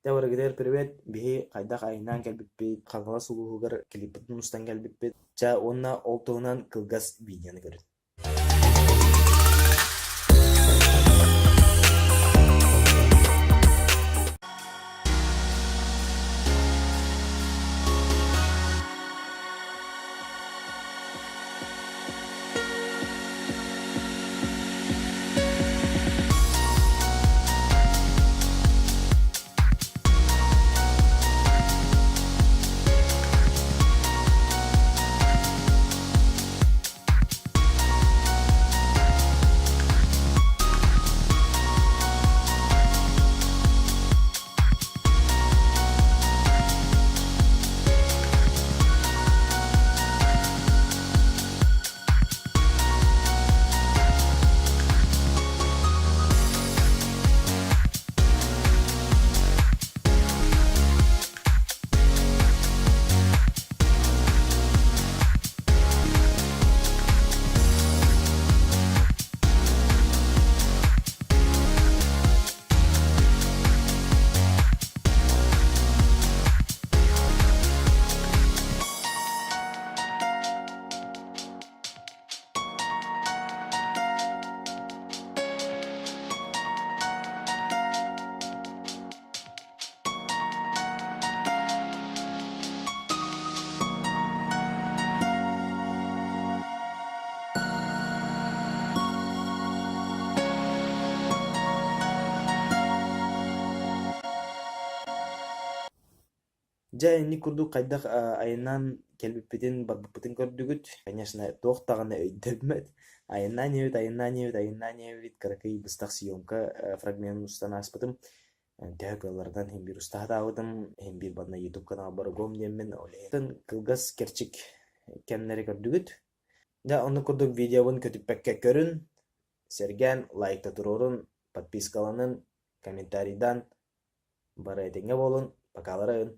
Тәвәргедер привет, биһи кайдак айынан кэлбиппит, хагала сулуугар клиппытын устан кэлбиппит. Ча онна олтуунан кылгас видеоны көрүт. Жа энни курдук кайдак айынан келбиппитин барбыппытын көрдүгүт. Конечно, тохтаганы өйдөбмөт. Айынан небит, каракай быстак съемка фрагментын устан аспытым. Дәгөлләрдән һәм бир устахта авыдым, һәм бир бадна YouTube канал баргом демен олейтен кылгас керчик кемнәре көрдүгүт. Да оны курдук видеоны көтүппәккә көрүн. Серген лайкта турурун, подпискаланын, комментарийдан бары этеңе болун, покаларын.